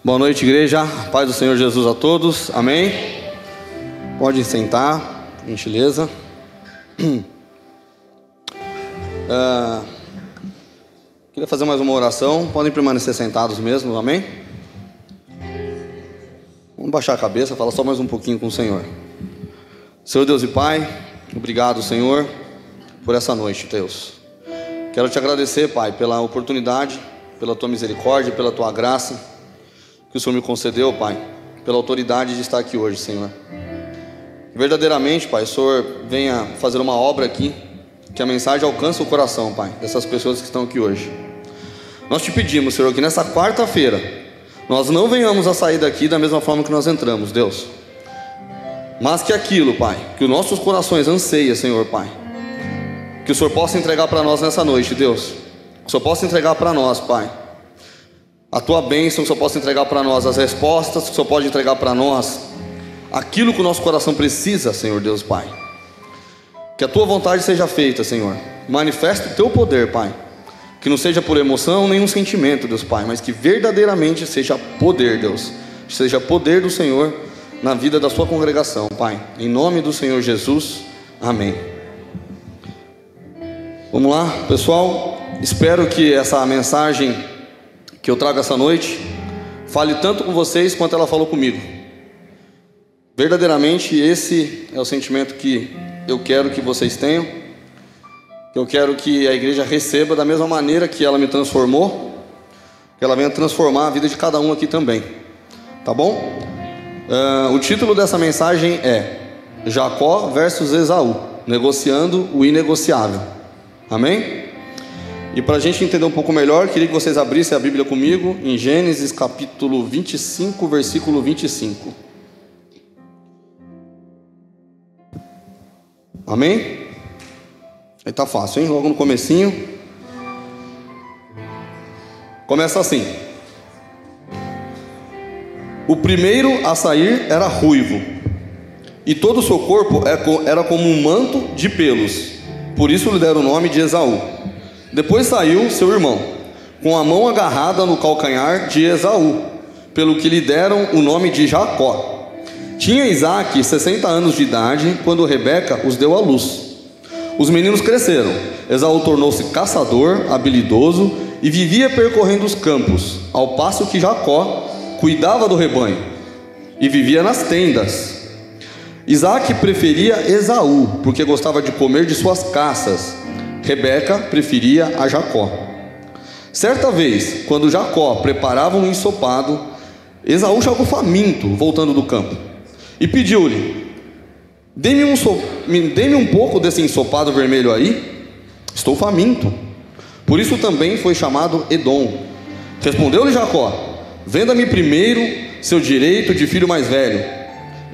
Boa noite, igreja. Paz do Senhor Jesus a todos. Amém. Pode sentar, por gentileza. Queria fazer mais uma oração. Podem permanecer sentados mesmo, amém? Vamos baixar a cabeça, falar só mais um pouquinho com o Senhor. Senhor Deus e Pai, obrigado, Senhor, por essa noite, Deus. Quero te agradecer, Pai, pela oportunidade, pela tua misericórdia, pela tua graça que o Senhor me concedeu, Pai, pela autoridade de estar aqui hoje, Senhor. Verdadeiramente, Pai, o Senhor venha fazer uma obra aqui, que a mensagem alcance o coração, Pai, dessas pessoas que estão aqui hoje. Nós te pedimos, Senhor, que nessa quarta-feira nós não venhamos a sair daqui da mesma forma que nós entramos, Deus, mas que aquilo, Pai, que os nossos corações anseiam, Senhor, Pai, que o Senhor possa entregar para nós nessa noite, Deus. Que o Senhor possa entregar para nós, Pai, a tua bênção, que o Senhor possa entregar para nós as respostas, que o Senhor pode entregar para nós aquilo que o nosso coração precisa, Senhor Deus, Pai. Que a tua vontade seja feita, Senhor. Manifesta o teu poder, Pai. Que não seja por emoção, nenhum sentimento, Deus, Pai, mas que verdadeiramente seja poder, Deus. Seja poder do Senhor na vida da sua congregação, Pai. Em nome do Senhor Jesus, amém. Vamos lá, pessoal. Espero que essa mensagem que eu trago essa noite fale tanto com vocês quanto ela falou comigo. Verdadeiramente esse é o sentimento que eu quero que vocês tenham, que eu quero que a igreja receba da mesma maneira que ela me transformou, que ela venha transformar a vida de cada um aqui também, tá bom? O título dessa mensagem é Jacó versus Esaú, negociando o inegociável. Amém? E para a gente entender um pouco melhor, queria que vocês abrissem a Bíblia comigo em Gênesis capítulo 25, versículo 25. Amém? Aí tá fácil, hein? Logo no comecinho. Começa assim: o primeiro a sair era ruivo, e todo o seu corpo era como um manto de pelos, por isso lhe deram o nome de Esaú. Depois saiu seu irmão, com a mão agarrada no calcanhar de Esaú, pelo que lhe deram o nome de Jacó. Tinha Isaque 60 anos de idade, quando Rebeca os deu à luz. Os meninos cresceram. Esaú tornou-se caçador, habilidoso, e vivia percorrendo os campos, ao passo que Jacó cuidava do rebanho, e vivia nas tendas. Isaque preferia Esaú, porque gostava de comer de suas caças. Rebeca preferia a Jacó. Certa vez, quando Jacó preparava um ensopado, Esaú chegou faminto, voltando do campo, e pediu-lhe: dê-me um pouco desse ensopado vermelho aí, estou faminto. Por isso também foi chamado Edom. Respondeu-lhe Jacó: venda-me primeiro seu direito de filho mais velho.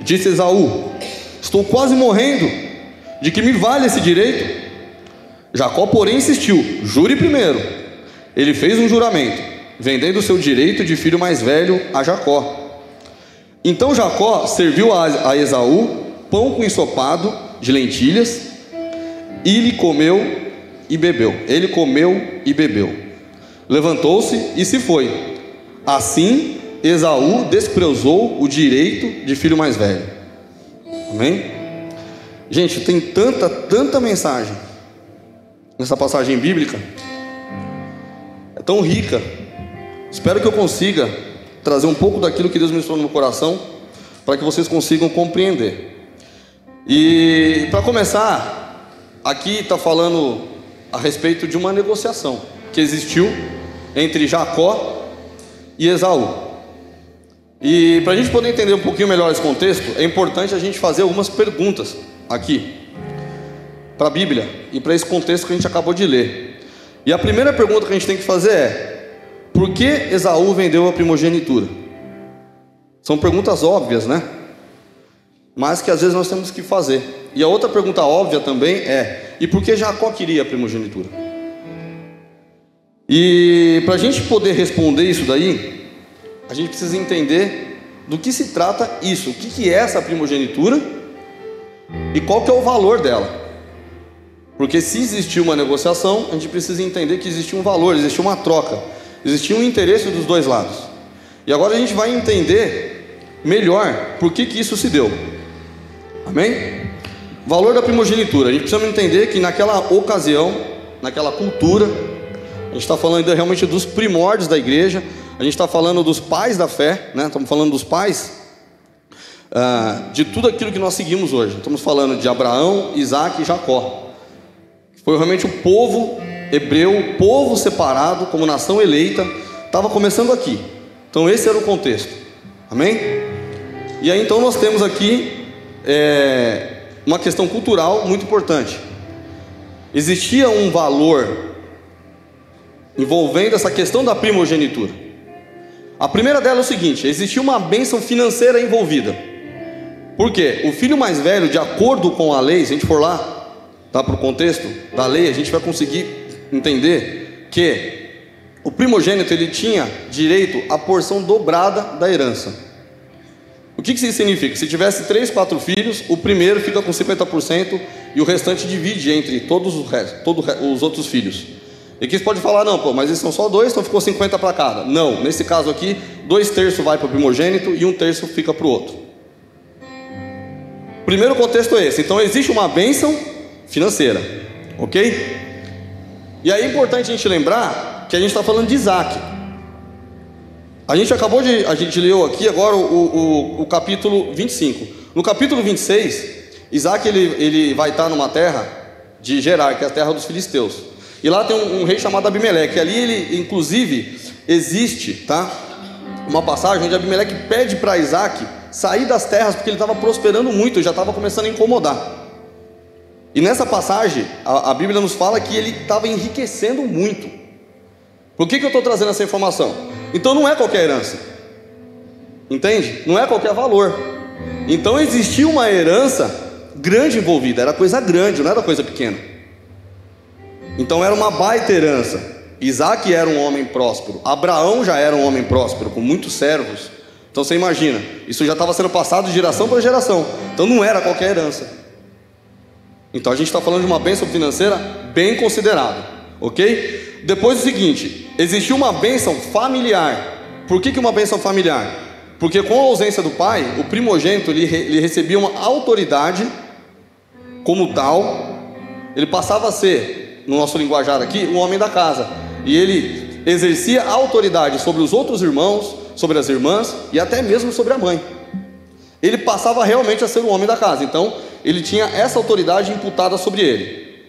Disse Esaú: estou quase morrendo, de que me vale esse direito? Jacó, porém, insistiu: jure primeiro. Ele fez um juramento, vendendo seu direito de filho mais velho a Jacó. Então Jacó serviu a Esaú pão com ensopado de lentilhas, e ele comeu e bebeu. Levantou-se e se foi. Assim Esaú desprezou o direito de filho mais velho. Amém? Gente, tem tanta mensagem nessa passagem bíblica, é tão rica. Espero que eu consiga trazer um pouco daquilo que Deus ministrou no meu coração, para que vocês consigam compreender. E para começar, aqui está falando a respeito de uma negociação que existiu entre Jacó e Esaú. E para a gente poder entender um pouquinho melhor esse contexto, é importante a gente fazer algumas perguntas aqui para a Bíblia e para esse contexto que a gente acabou de ler. E a primeira pergunta que a gente tem que fazer é: por que Esaú vendeu a primogenitura? São perguntas óbvias, né? Mas que às vezes nós temos que fazer. E a outra pergunta óbvia também é: e por que Jacó queria a primogenitura? E para a gente poder responder isso daí, a gente precisa entender do que se trata isso, o que é essa primogenitura e qual que é o valor dela. Porque se existiu uma negociação, a gente precisa entender que existia um valor, existia uma troca, existia um interesse dos dois lados. E agora a gente vai entender melhor por que isso se deu. Amém? Valor da primogenitura. A gente precisa entender que naquela ocasião, naquela cultura, a gente está falando realmente dos primórdios da igreja. A gente está falando dos pais da fé, né? Estamos falando dos pais de tudo aquilo que nós seguimos hoje. Estamos falando de Abraão, Isaac e Jacó. Foi realmente o povo hebreu, o povo separado como nação eleita, estava começando aqui. Então esse era o contexto. Amém? E aí então nós temos aqui uma questão cultural muito importante. Existia um valor envolvendo essa questão da primogenitura. A primeira dela é o seguinte: existia uma bênção financeira envolvida. Por quê? O filho mais velho, de acordo com a lei, se a gente for lá, tá, para o contexto da lei, a gente vai conseguir entender que o primogênito ele tinha direito à porção dobrada da herança. O que isso significa? Se tivesse 3, 4 filhos, o primeiro fica com 50% e o restante divide entre todos os outros filhos. E aqui você pode falar, não, pô, mas eles são só 2, então ficou 50 para cada. Não, nesse caso aqui, 2/3 vai para o primogênito e 1/3 fica para o outro. O primeiro contexto é esse. Então existe uma bênção financeira, ok? E aí é importante a gente lembrar que a gente está falando de Isaac. A gente leu aqui agora o capítulo 25. No capítulo 26, Isaac ele vai estar numa terra de Gerar, que é a terra dos filisteus. E lá tem um rei chamado Abimeleque. Ali ele, inclusive, existe, tá, uma passagem onde Abimeleque pede para Isaac sair das terras, porque ele estava prosperando muito e já estava começando a incomodar. E nessa passagem, a Bíblia nos fala que ele estava enriquecendo muito. Por que eu estou trazendo essa informação? Então não é qualquer herança, entende? Não é qualquer valor. Então existia uma herança grande envolvida, era coisa grande, não era coisa pequena. Então era uma baita herança. Isaac era um homem próspero, Abraão já era um homem próspero, com muitos servos. Então você imagina, isso já estava sendo passado de geração para geração. Então não era qualquer herança. Então a gente está falando de uma bênção financeira bem considerada, ok? Depois o seguinte, existia uma bênção familiar. Por que uma bênção familiar? Porque com a ausência do pai, o primogênito ele recebia uma autoridade como tal. Ele passava a ser, no nosso linguajar aqui, um homem da casa. E ele exercia autoridade sobre os outros irmãos, sobre as irmãs e até mesmo sobre a mãe. Ele passava realmente a ser o homem da casa. Então ele tinha essa autoridade imputada sobre ele,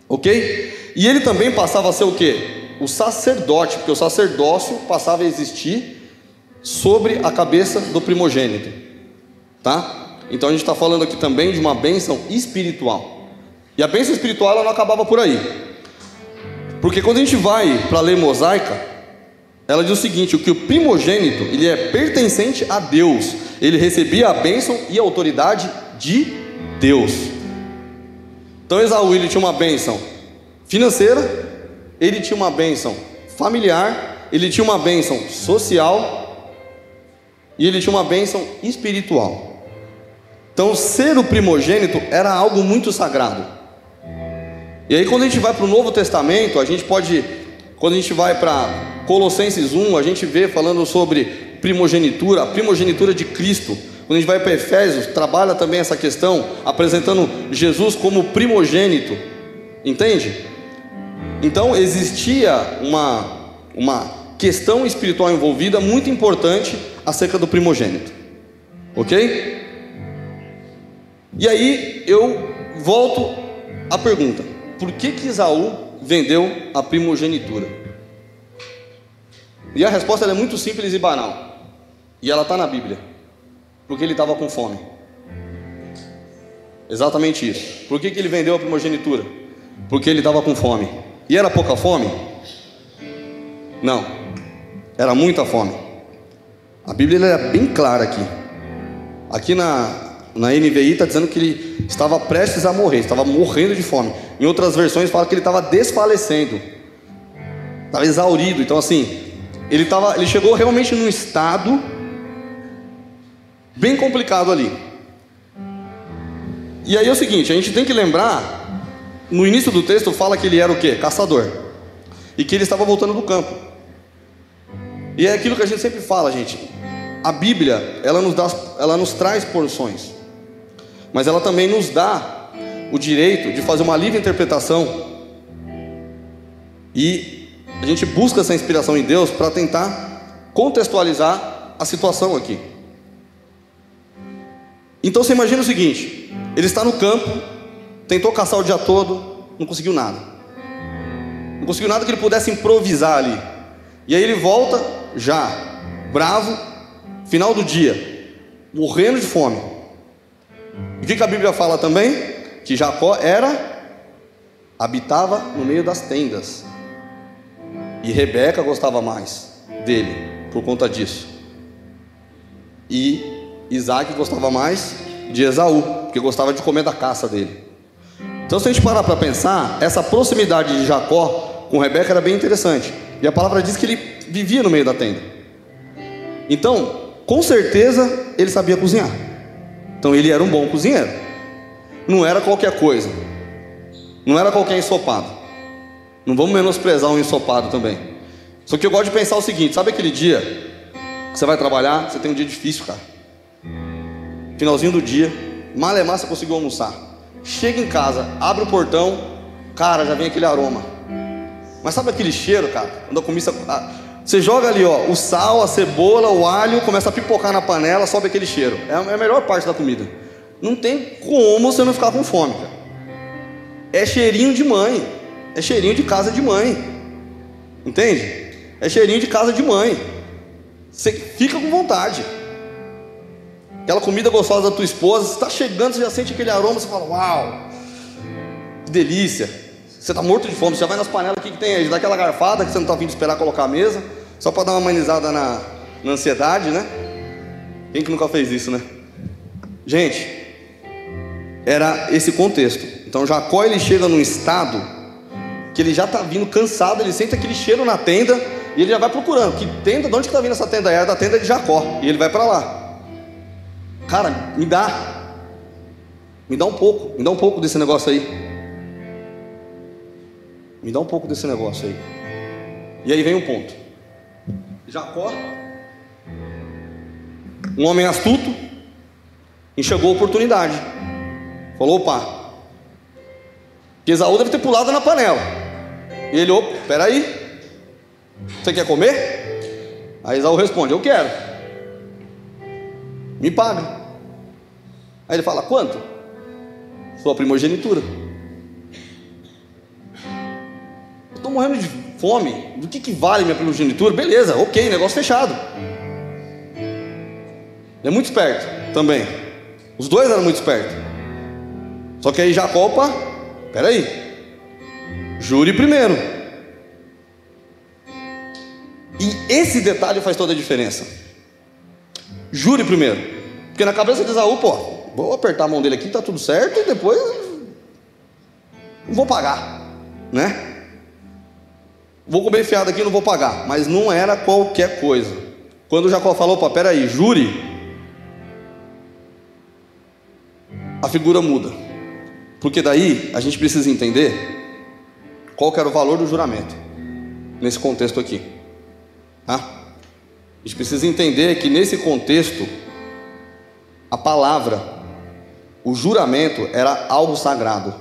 ok? E ele também passava a ser o quê? O sacerdote, porque o sacerdócio passava a existir sobre a cabeça do primogênito, tá? Então a gente está falando aqui também de uma bênção espiritual. E a bênção espiritual ela não acabava por aí, porque quando a gente vai para a lei mosaica, ela diz o seguinte: o que o primogênito ele é pertencente a Deus, ele recebia a bênção e a autoridade de Deus. Então Esaú ele tinha uma bênção financeira, ele tinha uma bênção familiar, ele tinha uma bênção social e ele tinha uma bênção espiritual. Então ser o primogênito era algo muito sagrado. E aí quando a gente vai para o Novo Testamento, quando a gente vai para Colossenses 1, a gente vê falando sobre primogenitura, a primogenitura de Cristo. Quando a gente vai para Efésios, trabalha também essa questão, apresentando Jesus como primogênito, entende? Então existia uma questão espiritual envolvida muito importante acerca do primogênito, ok? E aí eu volto à pergunta: por que Esaú vendeu a primogenitura? E a resposta é muito simples e banal, e ela está na Bíblia: porque ele estava com fome. Exatamente isso. Por que ele vendeu a primogenitura? Porque ele estava com fome. E era pouca fome? Não, era muita fome. A Bíblia é bem clara aqui. Aqui na NVI está dizendo que ele estava prestes a morrer, estava morrendo de fome. Em outras versões fala que ele estava desfalecendo, estava exaurido. Então assim, ele chegou realmente num estado bem complicado ali. E aí é o seguinte, a gente tem que lembrar, no início do texto fala que ele era o quê? Caçador. E que ele estava voltando do campo. E é aquilo que a gente sempre fala, gente. A Bíblia, ela nos traz porções, mas ela também nos dá o direito de fazer uma livre interpretação. E a gente busca essa inspiração em Deus para tentar contextualizar a situação aqui. Então você imagina o seguinte: ele está no campo, tentou caçar o dia todo, não conseguiu nada. Não conseguiu nada que ele pudesse improvisar ali. E aí ele volta já bravo, final do dia, morrendo de fome. E o que a Bíblia fala também? Que Jacó habitava no meio das tendas. E Rebeca gostava mais dele por conta disso. E Isaac gostava mais de Esaú, porque gostava de comer da caça dele. Então, se a gente parar para pensar, essa proximidade de Jacó com Rebeca era bem interessante. E a palavra diz que ele vivia no meio da tenda. Então, com certeza, ele sabia cozinhar. Então, ele era um bom cozinheiro. Não era qualquer coisa. Não era qualquer ensopado. Não vamos menosprezar um ensopado também. Só que eu gosto de pensar o seguinte: sabe aquele dia que você vai trabalhar, você tem um dia difícil, cara. Finalzinho do dia, malemar você conseguiu almoçar. Chega em casa, abre o portão, cara, já vem aquele aroma. Mas sabe aquele cheiro, cara? Quando a comida, você joga ali, ó, o sal, a cebola, o alho, começa a pipocar na panela, sobe aquele cheiro. É a melhor parte da comida. Não tem como você não ficar com fome, cara. É cheirinho de mãe. É cheirinho de casa de mãe. Entende? É cheirinho de casa de mãe. Você fica com vontade. Aquela comida gostosa da tua esposa, você está chegando, você já sente aquele aroma, você fala, uau, que delícia. Você está morto de fome, você já vai nas panelas, o que tem aí? Dá aquela garfada que você não está vindo esperar colocar a mesa, só para dar uma amenizada na ansiedade, né? Quem que nunca fez isso, né? Gente, era esse contexto. Então Jacó, ele chega num estado que ele já está vindo cansado, ele sente aquele cheiro na tenda e ele já vai procurando. Que tenda? De onde que está vindo essa tenda? É da tenda de Jacó. E ele vai para lá. Cara, me dá um pouco desse negócio aí. Me dá um pouco desse negócio aí. E aí vem um ponto. Jacó, um homem astuto, enxergou a oportunidade. Falou, opa, que Esaú deve ter pulado na panela. E ele, opa, peraí, você quer comer? Aí Esaú responde, eu quero. Me paga. Aí ele fala, quanto? Sua primogenitura. Eu estou morrendo de fome. Do que vale minha primogenitura? Beleza, ok, negócio fechado. Ele é muito esperto também. Os dois eram muito espertos. Só que aí Jacó, opa, peraí, jure primeiro. E esse detalhe faz toda a diferença. Jure primeiro. Porque na cabeça de Esaú, pô, vou apertar a mão dele aqui, tá tudo certo, e depois não vou pagar, né? Vou comer enfiado aqui, não vou pagar. Mas não era qualquer coisa. Quando Jacó falou, opa, peraí, jure, a figura muda. Porque daí a gente precisa entender qual que era o valor do juramento nesse contexto aqui, tá? A gente precisa entender que nesse contexto a palavra, o juramento era algo sagrado.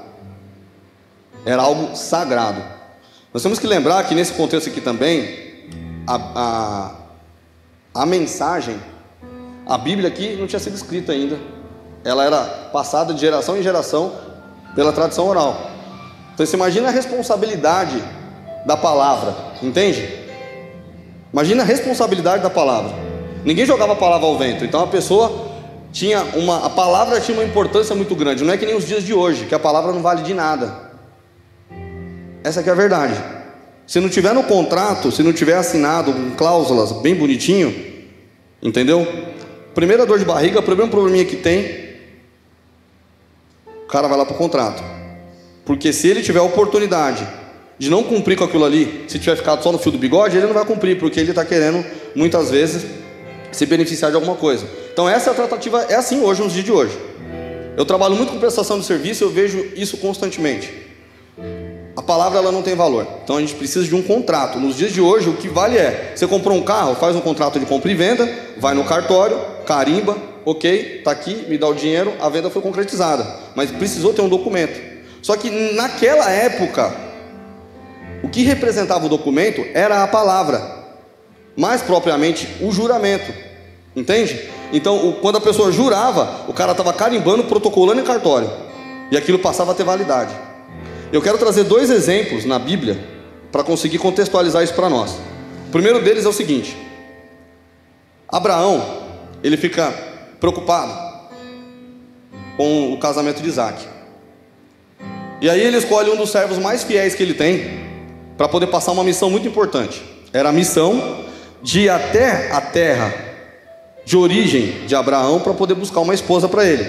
Era algo sagrado. Nós temos que lembrar que nesse contexto aqui também a mensagem, a Bíblia aqui não tinha sido escrita ainda. Ela era passada de geração em geração pela tradição oral. Então você imagina a responsabilidade da palavra, entende? Imagina a responsabilidade da palavra. Ninguém jogava a palavra ao vento. Então a pessoa tinha a palavra tinha uma importância muito grande. Não é que nem os dias de hoje, que a palavra não vale de nada. Essa que é a verdade. Se não tiver no contrato, se não tiver assinado com cláusulas bem bonitinho, entendeu? Primeira dor de barriga, primeiro probleminha que tem, o cara vai lá para o contrato. Porque se ele tiver a oportunidade de não cumprir com aquilo ali, se tiver ficado só no fio do bigode, ele não vai cumprir, porque ele está querendo, muitas vezes, se beneficiar de alguma coisa. Então essa é a tratativa, é assim hoje, nos dias de hoje. Eu trabalho muito com prestação de serviço, eu vejo isso constantemente. a palavra ela não tem valor. Então a gente precisa de um contrato. Nos dias de hoje, o que vale é: você comprou um carro, faz um contrato de compra e venda, vai no cartório, carimba, ok, está aqui, me dá o dinheiro, a venda foi concretizada. Mas precisou ter um documento. Só que naquela época, o que representava o documento era a palavra, mais propriamente o juramento. Entende? Então, quando a pessoa jurava, o cara estava carimbando, protocolando em cartório, e aquilo passava a ter validade. Eu quero trazer 2 exemplos na Bíblia para conseguir contextualizar isso para nós. O primeiro deles é o seguinte: Abraão, ele fica preocupado com o casamento de Isaac. E aí ele escolhe um dos servos mais fiéis que ele tem para poder passar uma missão muito importante. Era a missão de ir até a terra de origem de Abraão para poder buscar uma esposa para ele.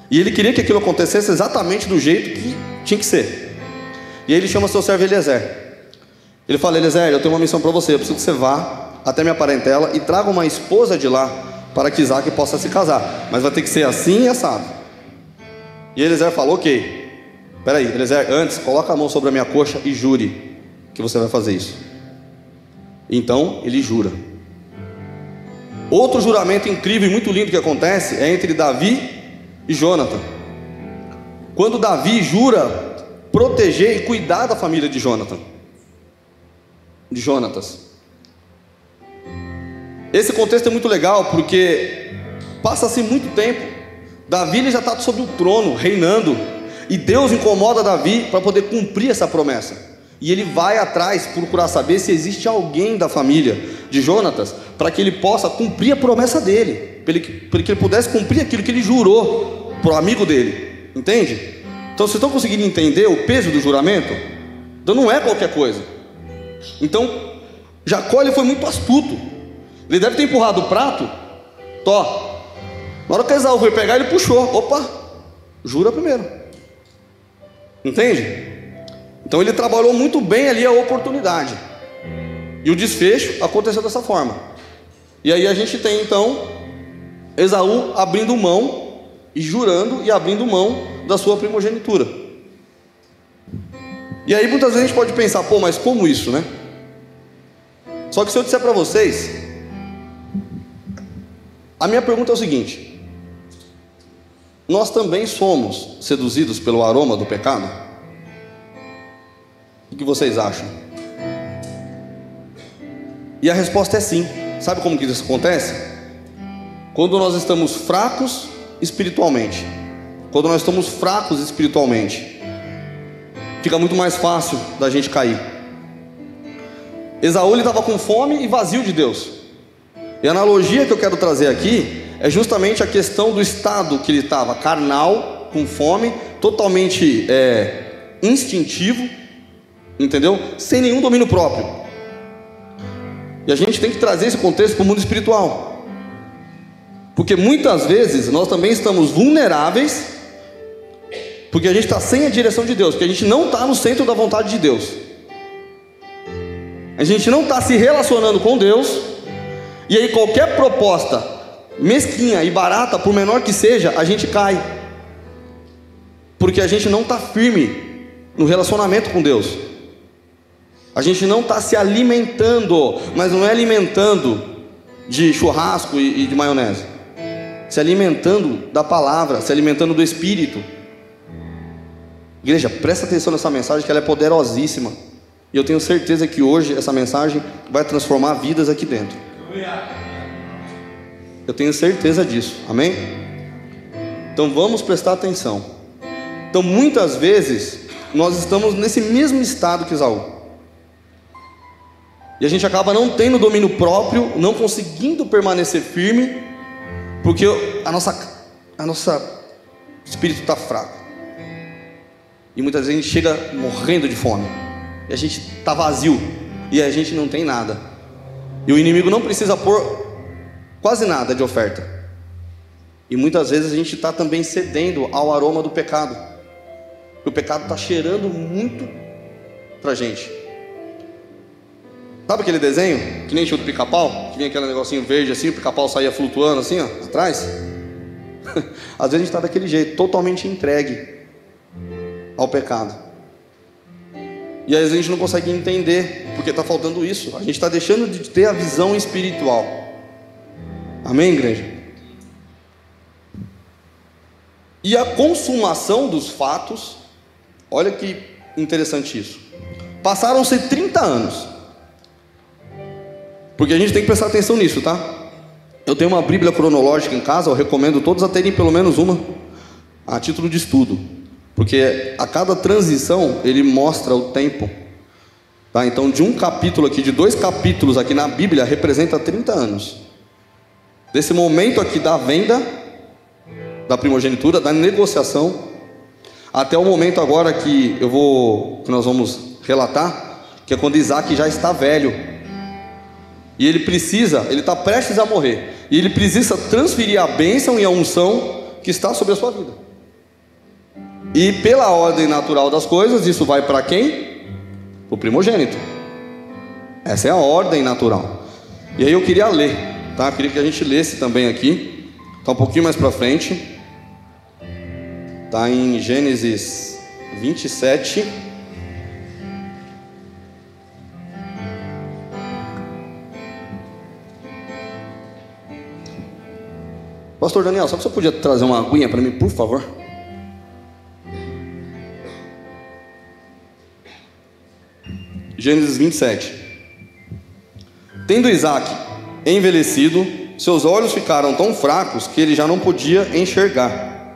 E ele queria que aquilo acontecesse exatamente do jeito que tinha que ser. E aí ele chama seu servo Eliezer. Ele fala: Eliezer, eu tenho uma missão para você. Eu preciso que você vá até minha parentela e traga uma esposa de lá para que Isaac possa se casar. Mas vai ter que ser assim e assado. E Eliezer falou: ok. Peraí, Eliezer, antes coloca a mão sobre a minha coxa e jure que você vai fazer isso. Então ele jura. Outro juramento incrível e muito lindo que acontece é entre Davi e Jonathan. Quando Davi jura proteger e cuidar da família de Jonatas. Esse contexto é muito legal porque passa-se muito tempo. Davi ele já está sobre o trono, reinando, e Deus incomoda Davi para poder cumprir essa promessa. E ele vai atrás procurar saber se existe alguém da família de Jonatas para que ele possa cumprir a promessa dele, para que ele pudesse cumprir aquilo que ele jurou para o amigo dele. Entende? Então vocês estão conseguindo entender o peso do juramento? Então não é qualquer coisa. Então Jacó ele foi muito astuto. Ele deve ter empurrado o prato. Tó. Na hora que Esaú foi pegar, ele puxou. Opa, jura primeiro. Entende? Então ele trabalhou muito bem ali a oportunidade. E o desfecho aconteceu dessa forma. E aí a gente tem então Esaú abrindo mão e jurando e abrindo mão da sua primogenitura. E aí muitas vezes a gente pode pensar: pô, mas como isso, né? Só que se eu disser para vocês, a minha pergunta é o seguinte: nós também somos seduzidos pelo aroma do pecado? O que vocês acham? E a resposta é sim. Sabe como que isso acontece? Quando nós estamos fracos espiritualmente. Quando nós estamos fracos espiritualmente, fica muito mais fácil da gente cair. Esaú estava com fome e vazio de Deus. E a analogia que eu quero trazer aqui é justamente a questão do estado que ele estava: carnal, com fome, totalmente instintivo, entendeu? Sem nenhum domínio próprio. E a gente tem que trazer esse contexto para o mundo espiritual, porque muitas vezes nós também estamos vulneráveis, porque a gente está sem a direção de Deus, porque a gente não está no centro da vontade de Deus, a gente não está se relacionando com Deus, e aí qualquer proposta mesquinha e barata, por menor que seja, a gente cai, porque a gente não está firme no relacionamento com Deus. A gente não está se alimentando, mas não é alimentando de churrasco e de maionese, se alimentando da palavra, se alimentando do Espírito. Igreja, presta atenção nessa mensagem, que ela é poderosíssima, e eu tenho certeza que hoje essa mensagem vai transformar vidas aqui dentro. Eu tenho certeza disso, amém? Então vamos prestar atenção. Então muitas vezes nós estamos nesse mesmo estado que Esaú, e a gente acaba não tendo domínio próprio, não conseguindo permanecer firme, porque a nossa espírito está fraco. E muitas vezes a gente chega morrendo de fome, e a gente está vazio, e a gente não tem nada. E o inimigo não precisa pôr quase nada de oferta. E muitas vezes a gente está também cedendo ao aroma do pecado. O pecado está cheirando muito para a gente. Sabe aquele desenho que nem tinha do pica-pau? Que vinha aquele negocinho verde assim, o pica-pau saía flutuando assim, ó, atrás? Às vezes a gente está daquele jeito, totalmente entregue ao pecado. E às vezes a gente não consegue entender, porque está faltando isso. A gente está deixando de ter a visão espiritual. Amém, igreja? E a consumação dos fatos, olha que interessante isso. Passaram-se 30 anos. Porque a gente tem que prestar atenção nisso, tá? Eu tenho uma Bíblia cronológica em casa, eu recomendo todos a terem pelo menos uma, a título de estudo. Porque a cada transição, ele mostra o tempo. Tá? Então, de um capítulo aqui, de 2 capítulos aqui na Bíblia, representa 30 anos. Desse momento aqui da venda, da primogenitura, da negociação, até o momento agora que nós vamos relatar, que é quando Isaac já está velho. E ele está prestes a morrer. E ele precisa transferir a bênção e a unção que está sobre a sua vida. E pela ordem natural das coisas, isso vai para quem? Para o primogênito. Essa é a ordem natural. E aí eu queria ler, tá? Eu queria que a gente lesse também aqui. Está um pouquinho mais para frente. Está em Gênesis 27. Pastor Daniel, só que você podia trazer uma aguinha para mim, por favor? Gênesis 27. Tendo Isaac envelhecido, seus olhos ficaram tão fracos que ele já não podia enxergar.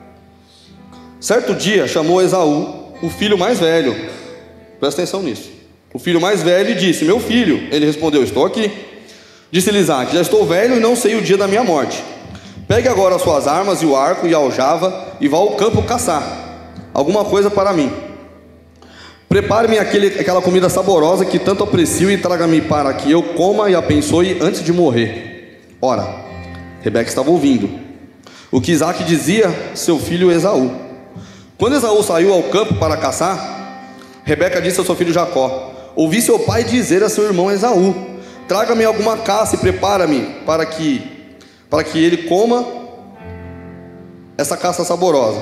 Certo dia chamou Esaú, o filho mais velho. Presta atenção nisso. O filho mais velho e disse: meu filho. Ele respondeu: estou aqui. Disse-lhe Isaac: já estou velho e não sei o dia da minha morte. Pegue agora as suas armas e o arco e a aljava e vá ao campo caçar alguma coisa para mim. Prepare-me aquela comida saborosa que tanto aprecio e traga-me para que eu coma e abençoe antes de morrer. Ora, Rebeca estava ouvindo o que Isaac dizia seu filho Esaú. Quando Esaú saiu ao campo para caçar, Rebeca disse ao seu filho Jacó: ouvi seu pai dizer a seu irmão Esaú: traga-me alguma caça e prepara-me para que ele coma essa caça saborosa,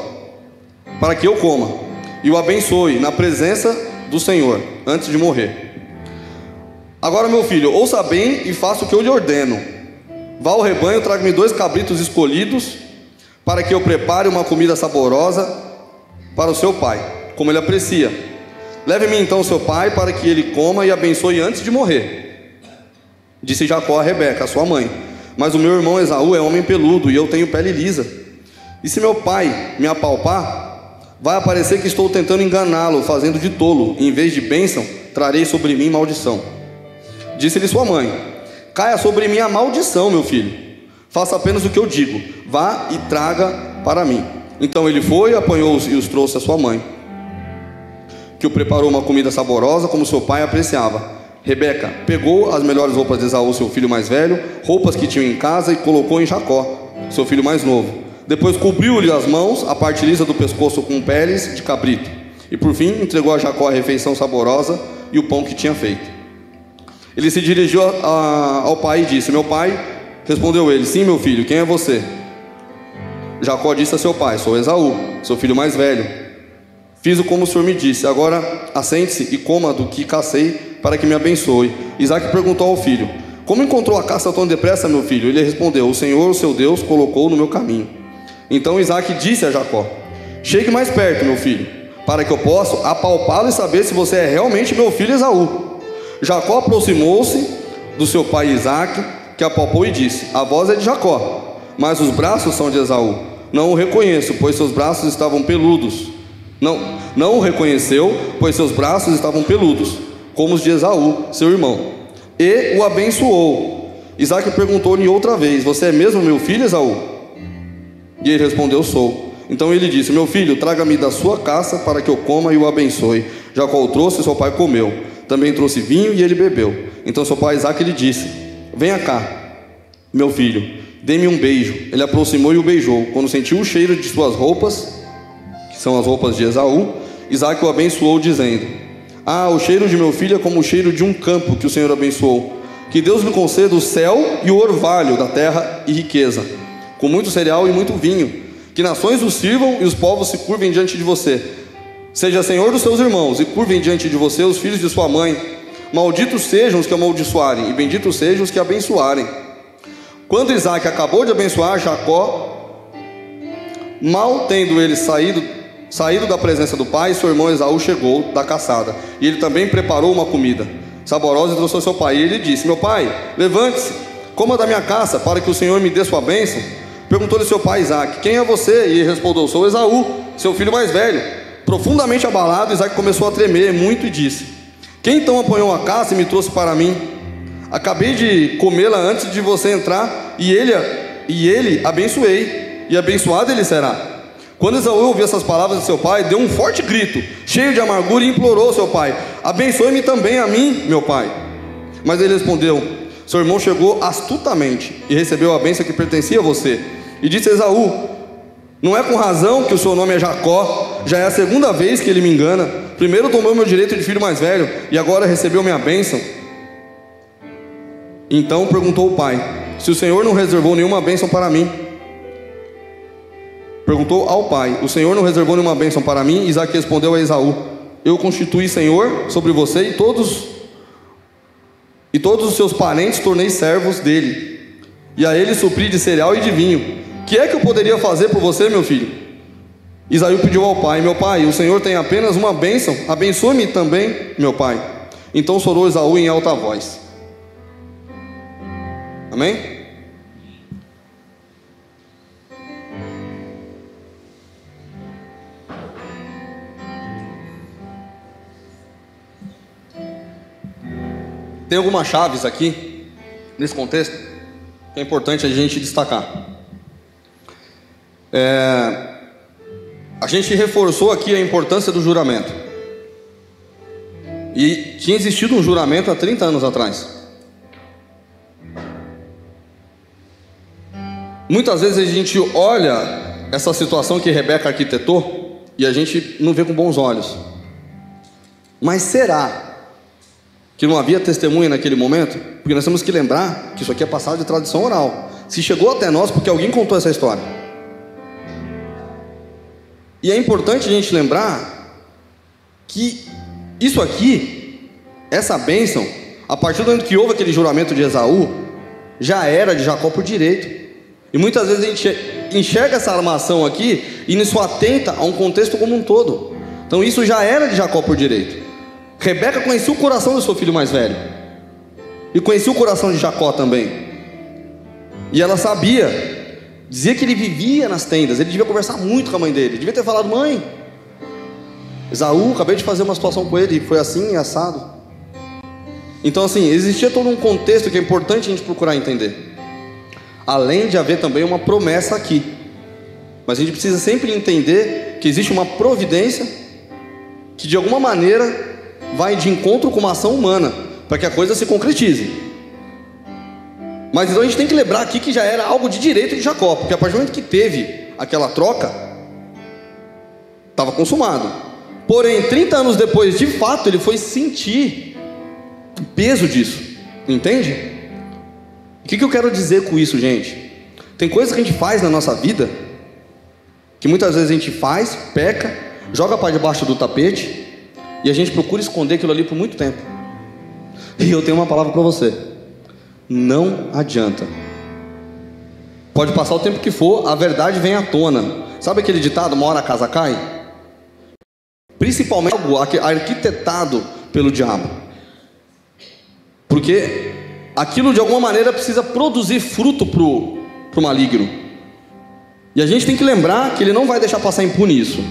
para que eu coma e o abençoe na presença do Senhor antes de morrer. Agora, meu filho, ouça bem e faça o que eu lhe ordeno. Vá ao rebanho, traga-me 2 cabritos escolhidos, para que eu prepare uma comida saborosa para o seu pai, como ele aprecia. Leve-me então ao seu pai, para que ele coma e abençoe antes de morrer. Disse Jacó a Rebeca, sua mãe: mas o meu irmão Esaú é homem peludo e eu tenho pele lisa. E se meu pai me apalpar, vai aparecer que estou tentando enganá-lo, fazendo de tolo. E em vez de bênção, trarei sobre mim maldição. Disse-lhe sua mãe: caia sobre mim a maldição, meu filho. Faça apenas o que eu digo. Vá e traga para mim. Então ele foi, apanhou-os e os trouxe a sua mãe, que o preparou uma comida saborosa, como seu pai apreciava. Rebeca pegou as melhores roupas de Esaú, seu filho mais velho, roupas que tinham em casa, e colocou em Jacó, seu filho mais novo. Depois cobriu-lhe as mãos, a parte lisa do pescoço com peles de cabrito. E por fim entregou a Jacó a refeição saborosa e o pão que tinha feito. Ele se dirigiu ao pai e disse: meu pai. Respondeu ele: sim, meu filho, quem é você? Jacó disse a seu pai: sou Esaú, seu filho mais velho. Fiz como o senhor me disse, agora assente-se e coma do que cacei, para que me abençoe. Isaac perguntou ao filho: como encontrou a caça tão depressa, meu filho? Ele respondeu: o Senhor, o seu Deus, colocou no meu caminho. Então Isaac disse a Jacó: chegue mais perto, meu filho, para que eu possa apalpá-lo e saber se você é realmente meu filho Esaú. Jacó aproximou-se do seu pai Isaac, que apalpou e disse: a voz é de Jacó, mas os braços são de Esaú. Não o reconheço, pois seus braços estavam peludos. Não o reconheceu, pois seus braços estavam peludos, como os de Esaú, seu irmão. E o abençoou. Isaac perguntou-lhe outra vez: você é mesmo meu filho Esaú? E ele respondeu: sou. Então ele disse: meu filho, traga-me da sua caça, para que eu coma e o abençoe. Jacó o trouxe e seu pai comeu. Também trouxe vinho e ele bebeu. Então seu pai Isaac lhe disse: venha cá, meu filho, dê-me um beijo. Ele aproximou e o beijou. Quando sentiu o cheiro de suas roupas, que são as roupas de Esaú, Isaac o abençoou, dizendo: o cheiro de meu filho é como o cheiro de um campo que o Senhor abençoou. Que Deus lhe conceda o céu e o orvalho da terra e riqueza, com muito cereal e muito vinho. Que nações o sirvam e os povos se curvem diante de você. seja senhor dos seus irmãos, e curvem diante de você os filhos de sua mãe. Malditos sejam os que amaldiçoarem, e benditos sejam os que abençoarem. Quando Isaac acabou de abençoar Jacó, mal tendo ele saído da presença do pai, seu irmão Esaú chegou da caçada, e ele também preparou uma comida saborosa e trouxe ao seu pai. E ele disse: meu pai, levante-se, coma da minha caça, para que o Senhor me dê sua bênção. Perguntou-lhe seu pai Isaac: quem é você? E ele respondeu: sou Esaú, seu filho mais velho. Profundamente abalado, Isaac começou a tremer muito e disse: quem então apanhou a caça e me trouxe para mim? Acabei de comê-la antes de você entrar, e ele abençoei, e abençoado ele será. Quando Esaú ouviu essas palavras de seu pai, deu um forte grito, cheio de amargura, e implorou seu pai: abençoe-me também a mim, meu pai. Mas ele respondeu: seu irmão chegou astutamente e recebeu a bênção que pertencia a você. E disse a Esaú: não é com razão que o seu nome é Jacó, já é a segunda vez que ele me engana. Primeiro tomou meu direito de filho mais velho, e agora recebeu minha bênção. Então perguntou o pai: se o Senhor não reservou nenhuma bênção para mim? Perguntou ao pai: o Senhor não reservou nenhuma bênção para mim? Isaac respondeu a Esaú: eu constituí Senhor sobre você, e todos os seus parentes tornei servos dele, e a ele supri de cereal e de vinho. Que é que eu poderia fazer por você, meu filho? Esaú pediu ao pai: meu pai, o Senhor tem apenas uma bênção, abençoe-me também, meu pai. Então chorou Esaú em alta voz. Amém? Tem algumas chaves aqui, nesse contexto, que é importante a gente destacar. A gente reforçou aqui a importância do juramento. E tinha existido um juramento há 30 anos atrás. Muitas vezes a gente olha essa situação que Rebeca arquitetou e a gente não vê com bons olhos. Mas será que não havia testemunha naquele momento? Porque nós temos que lembrar que isso aqui é passado de tradição oral. Se chegou até nós porque alguém contou essa história. E é importante a gente lembrar que isso aqui, essa bênção, a partir do momento que houve aquele juramento de Esaú, já era de Jacó por direito. E muitas vezes a gente enxerga essa armação aqui e isso atenta a um contexto como um todo. Então isso já era de Jacó por direito. Rebeca conhecia o coração do seu filho mais velho, e conhecia o coração de Jacó também. E ela sabia, dizia que ele vivia nas tendas. Ele devia conversar muito com a mãe dele. Devia ter falado: mãe, Esaú, acabei de fazer uma situação com ele, foi assim, assado. Então assim, existia todo um contexto que é importante a gente procurar entender. Além de haver também uma promessa aqui. Mas a gente precisa sempre entender que existe uma providência que de alguma maneira vai de encontro com uma ação humana, para que a coisa se concretize. Mas então a gente tem que lembrar aqui que já era algo de direito de Jacó, porque a partir do momento que teve aquela troca, estava consumado. Porém, 30 anos depois, de fato, ele foi sentir o peso disso. Entende? O que eu quero dizer com isso, gente? Tem coisas que a gente faz na nossa vida, que muitas vezes a gente faz, peca, joga para debaixo do tapete, e a gente procura esconder aquilo ali por muito tempo. E eu tenho uma palavra para você: não adianta. Pode passar o tempo que for, a verdade vem à tona. Sabe aquele ditado: uma hora a casa cai? Principalmente algo arquitetado pelo diabo. Porque aquilo de alguma maneira precisa produzir fruto pro maligno. E a gente tem que lembrar que ele não vai deixar passar impune isso.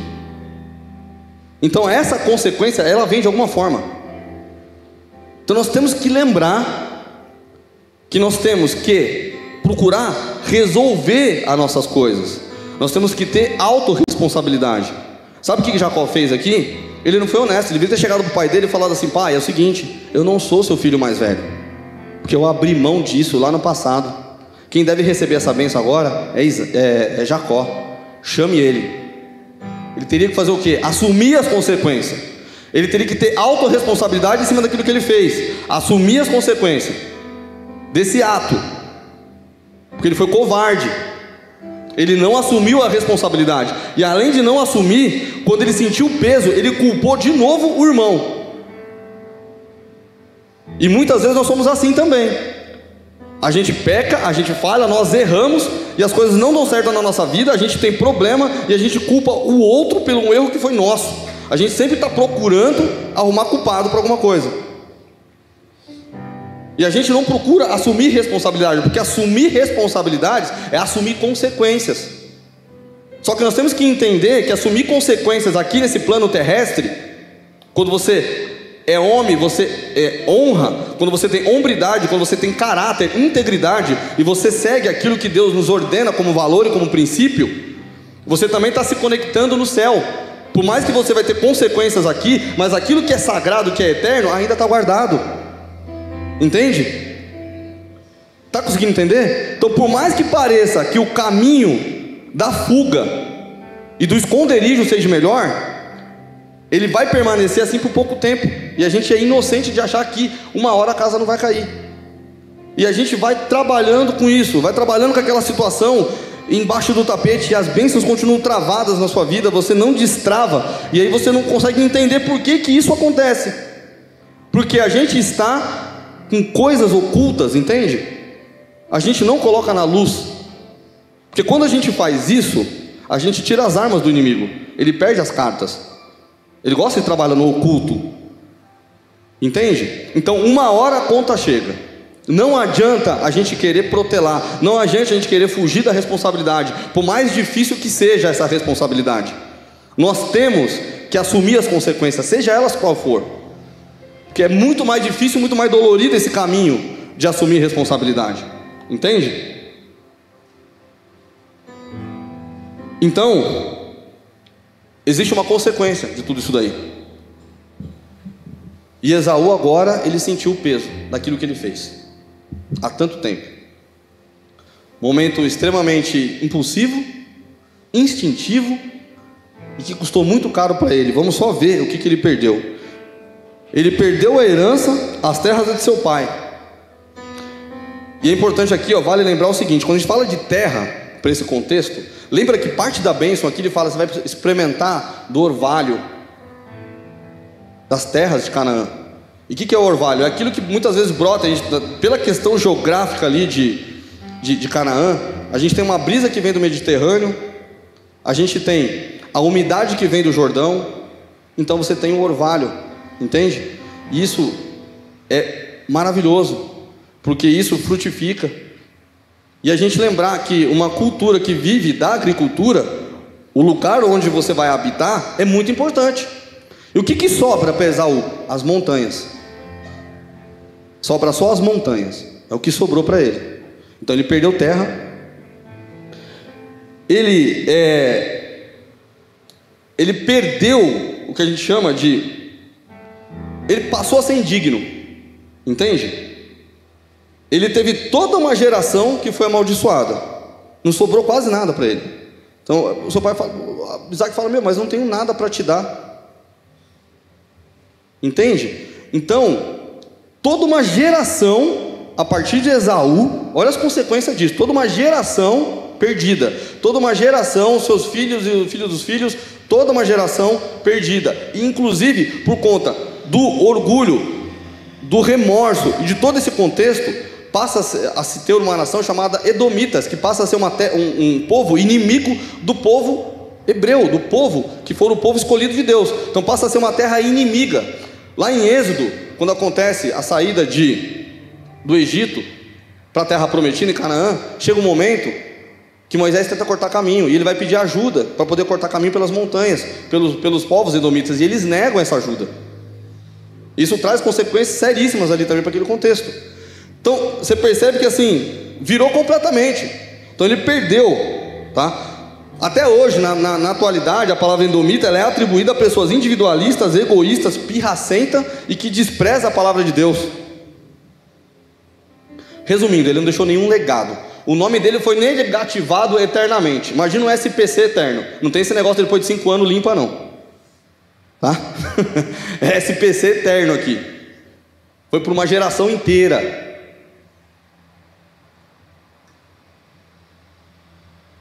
Então essa consequência, ela vem de alguma forma. Então nós temos que lembrar que nós temos que procurar resolver as nossas coisas. Nós temos que ter autorresponsabilidade. Sabe o que Jacó fez aqui? Ele não foi honesto. Ele devia ter chegado para o pai dele e falado assim: pai, é o seguinte, eu não sou seu filho mais velho, porque eu abri mão disso lá no passado. Quem deve receber essa bênção agora é Jacó. Chame ele. Ele teria que fazer o quê? Assumir as consequências. Ele teria que ter autorresponsabilidade em cima daquilo que ele fez. Assumir as consequências desse ato. Porque ele foi covarde. Ele não assumiu a responsabilidade. E além de não assumir, quando ele sentiu o peso, ele culpou de novo o irmão. E muitas vezes nós somos assim também. A gente peca, a gente falha, nós erramos e as coisas não dão certo na nossa vida, a gente tem problema e a gente culpa o outro pelo erro que foi nosso. A gente sempre está procurando arrumar culpado para alguma coisa. E a gente não procura assumir responsabilidade, porque assumir responsabilidades é assumir consequências. Só que nós temos que entender que assumir consequências aqui nesse plano terrestre, quando você é homem, você honra, quando você tem hombridade, quando você tem caráter, integridade, e você segue aquilo que Deus nos ordena como valor e como princípio, você também está se conectando no céu. Por mais que você vai ter consequências aqui, mas aquilo que é sagrado, que é eterno, ainda está guardado. Entende? Está conseguindo entender? Então, por mais que pareça que o caminho da fuga e do esconderijo seja melhor, ele vai permanecer assim por pouco tempo. E a gente é inocente de achar que uma hora a casa não vai cair. E a gente vai trabalhando com isso, vai trabalhando com aquela situação embaixo do tapete, e as bênçãos continuam travadas na sua vida, você não destrava, e aí você não consegue entender por que isso acontece. Porque a gente está com coisas ocultas, entende? A gente não coloca na luz. Porque quando a gente faz isso, a gente tira as armas do inimigo, ele perde as cartas. Ele gosta de trabalhar no oculto. Entende? Então uma hora a conta chega. Não adianta a gente querer protelar, não adianta a gente querer fugir da responsabilidade, por mais difícil que seja essa responsabilidade. Nós temos que assumir as consequências, seja elas qual for. Porque é muito mais difícil, muito mais dolorido esse caminho de assumir responsabilidade. Entende? Então, existe uma consequência de tudo isso daí. E Esaú agora, ele sentiu o peso daquilo que ele fez há tanto tempo. Momento extremamente impulsivo, instintivo, e que custou muito caro para ele. Vamos só ver o que ele perdeu. Ele perdeu a herança, as terras de seu pai. E é importante aqui, vale lembrar o seguinte: quando a gente fala de terra, para esse contexto, lembra que parte da bênção aqui ele fala, você vai experimentar do orvalho das terras de Canaã. E o que é o orvalho? É aquilo que muitas vezes brota, pela questão geográfica ali de Canaã, a gente tem uma brisa que vem do Mediterrâneo, a gente tem a umidade que vem do Jordão, então você tem o orvalho, entende? E isso é maravilhoso, porque isso frutifica. E a gente lembrar que uma cultura que vive da agricultura, o lugar onde você vai habitar é muito importante. E o que sobra para Esaú? As montanhas. Sobra só as montanhas. É o que sobrou para ele. Então ele perdeu terra. Ele perdeu o que a gente chama de... Ele passou a ser indigno. Entende? Ele teve toda uma geração que foi amaldiçoada. Não sobrou quase nada para ele. Então o seu pai fala, Isaac fala, mas não tenho nada para te dar. Entende? Então, toda uma geração, a partir de Esaú, olha as consequências disso, toda uma geração perdida, toda uma geração, seus filhos e os filhos dos filhos, toda uma geração perdida, e inclusive por conta do orgulho, do remorso e de todo esse contexto, passa a se ter uma nação chamada Edomitas, que passa a ser um povo inimigo do povo hebreu, do povo que for o povo escolhido de Deus. Então passa a ser uma terra inimiga. Lá em Êxodo, quando acontece a saída do Egito para a terra prometida em Canaã, chega um momento que Moisés tenta cortar caminho, e ele vai pedir ajuda para poder cortar caminho pelas montanhas, pelos povos edomitas, e eles negam essa ajuda. Isso traz consequências seríssimas ali também para aquele contexto. Então você percebe que assim, virou completamente. Então ele perdeu, tá? Até hoje, na atualidade, a palavra edomita ela é atribuída a pessoas individualistas, egoístas, pirracentas e que desprezam a palavra de Deus. Resumindo, ele não deixou nenhum legado. O nome dele foi negativado eternamente. Imagina um SPC eterno. Não tem esse negócio de depois de 5 anos limpa não. Tá? É SPC eterno aqui. Foi por uma geração inteira.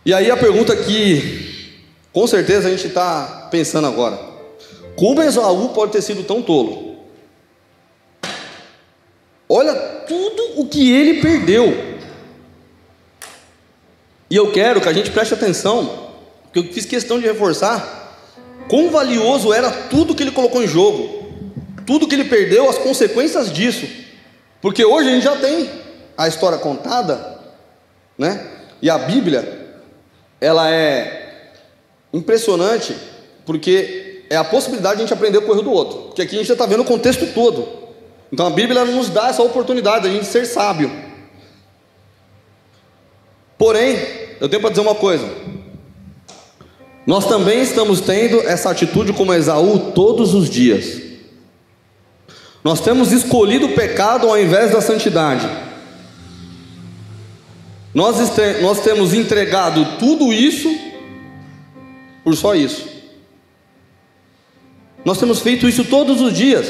E aí a pergunta que com certeza a gente está pensando agora: como Esaú pode ter sido tão tolo? Olha tudo o que ele perdeu. E eu quero que a gente preste atenção, porque eu fiz questão de reforçar quão valioso era tudo que ele colocou em jogo, tudo que ele perdeu, as consequências disso. Porque hoje a gente já tem a história contada, né? E a Bíblia, ela é impressionante, porque é a possibilidade de a gente aprender com o erro do outro, porque aqui a gente já está vendo o contexto todo. Então a Bíblia nos dá essa oportunidade de a gente ser sábio. Porém, eu tenho para dizer uma coisa: nós também estamos tendo essa atitude como Esaú todos os dias. Nós temos escolhido o pecado ao invés da santidade. Nós temos entregado tudo isso por só isso. Nós temos feito isso todos os dias.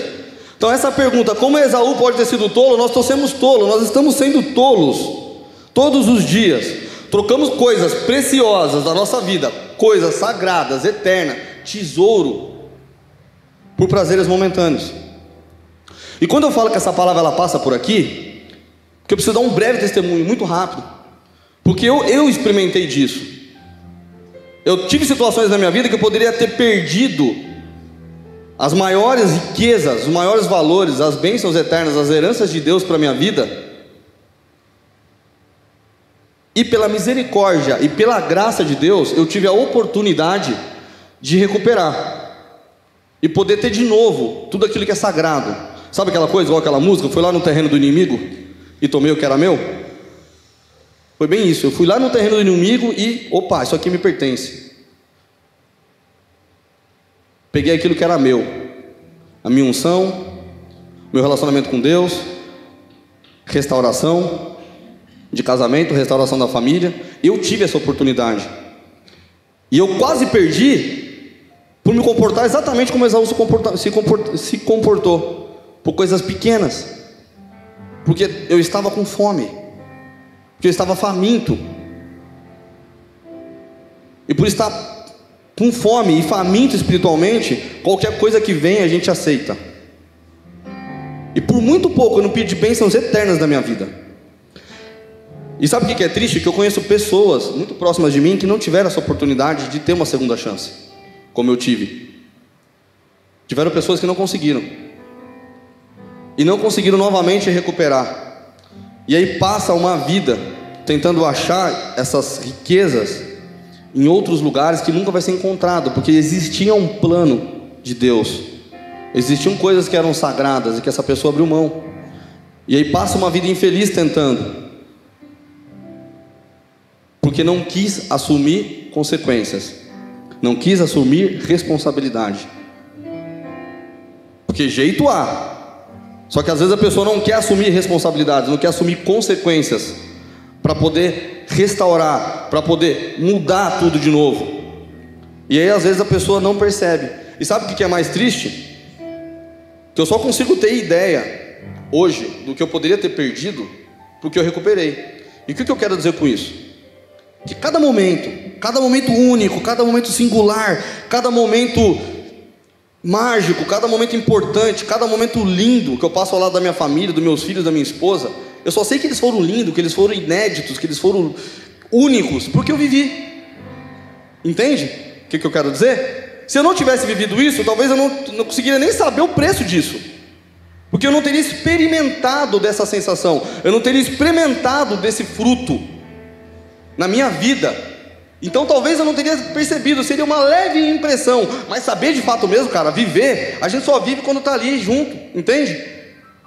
Então essa pergunta, como Esaú pode ter sido tolo? Nós somos tolos, nós estamos sendo tolos todos os dias. Trocamos coisas preciosas da nossa vida, coisas sagradas, eternas, tesouro, por prazeres momentâneos. E quando eu falo que essa palavra ela passa por aqui, porque eu preciso dar um breve testemunho, muito rápido, porque eu experimentei disso. Eu tive situações na minha vida que eu poderia ter perdido as maiores riquezas, os maiores valores, as bênçãos eternas, as heranças de Deus para a minha vida, e pela misericórdia e pela graça de Deus, eu tive a oportunidade de recuperar e poder ter de novo tudo aquilo que é sagrado. Sabe aquela coisa, igual aquela música, fui lá no terreno do inimigo e tomei o que era meu? Foi bem isso, eu fui lá no terreno do inimigo e, opa, isso aqui me pertence. Peguei aquilo que era meu, a minha unção, meu relacionamento com Deus, restauração de casamento, restauração da família. Eu tive essa oportunidade, e eu quase perdi por me comportar exatamente como Esaú se comportou, por coisas pequenas, porque eu estava com fome, porque eu estava faminto, e por estar com fome e faminto espiritualmente, qualquer coisa que vem a gente aceita. E por muito pouco eu não pedi bênçãos eternas da minha vida. E sabe o que é triste? Que eu conheço pessoas muito próximas de mim que não tiveram essa oportunidade de ter uma segunda chance, como eu tive. Tiveram pessoas que não conseguiram, e não conseguiram novamente recuperar. E aí passa uma vida tentando achar essas riquezas em outros lugares que nunca vai ser encontrado, porque existia um plano de Deus, existiam coisas que eram sagradas e que essa pessoa abriu mão. E aí passa uma vida infeliz tentando, porque não quis assumir consequências, não quis assumir responsabilidade. Porque jeito há, só que às vezes a pessoa não quer assumir responsabilidades, não quer assumir consequências para poder restaurar, para poder mudar tudo de novo. E aí às vezes a pessoa não percebe. E sabe o que é mais triste? Que eu só consigo ter ideia hoje do que eu poderia ter perdido porque eu recuperei. E o que eu quero dizer com isso? Que cada momento único, cada momento singular, cada momento mágico, cada momento importante, cada momento lindo que eu passo ao lado da minha família, dos meus filhos, da minha esposa, eu só sei que eles foram lindos, que eles foram inéditos, que eles foram únicos, porque eu vivi. Entende o que eu quero dizer? Se eu não tivesse vivido isso, talvez eu não conseguiria nem saber o preço disso, porque eu não teria experimentado dessa sensação, eu não teria experimentado desse fruto na minha vida. Então talvez eu não teria percebido, seria uma leve impressão, mas saber de fato mesmo, cara, viver, a gente só vive quando está ali junto, entende?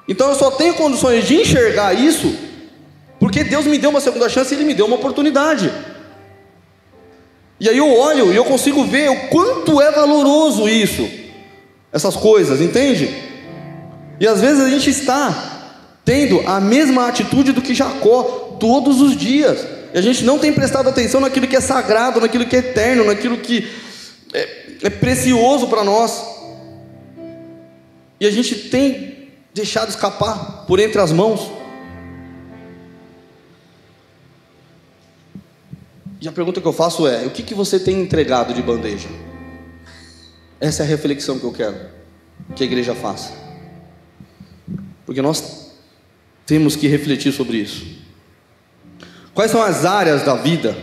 Então eu só tenho condições de enxergar isso porque Deus me deu uma segunda chance e Ele me deu uma oportunidade. E aí eu olho e eu consigo ver o quanto é valoroso isso, essas coisas, entende? E às vezes a gente está tendo a mesma atitude do que Jacó todos os dias, e a gente não tem prestado atenção naquilo que é sagrado, naquilo que é eterno, naquilo que é precioso para nós, e a gente tem deixado escapar por entre as mãos. E a pergunta que eu faço é: o que você tem entregado de bandeja? Essa é a reflexão que eu quero que a igreja faça, porque nós temos que refletir sobre isso. Quais são as áreas da vida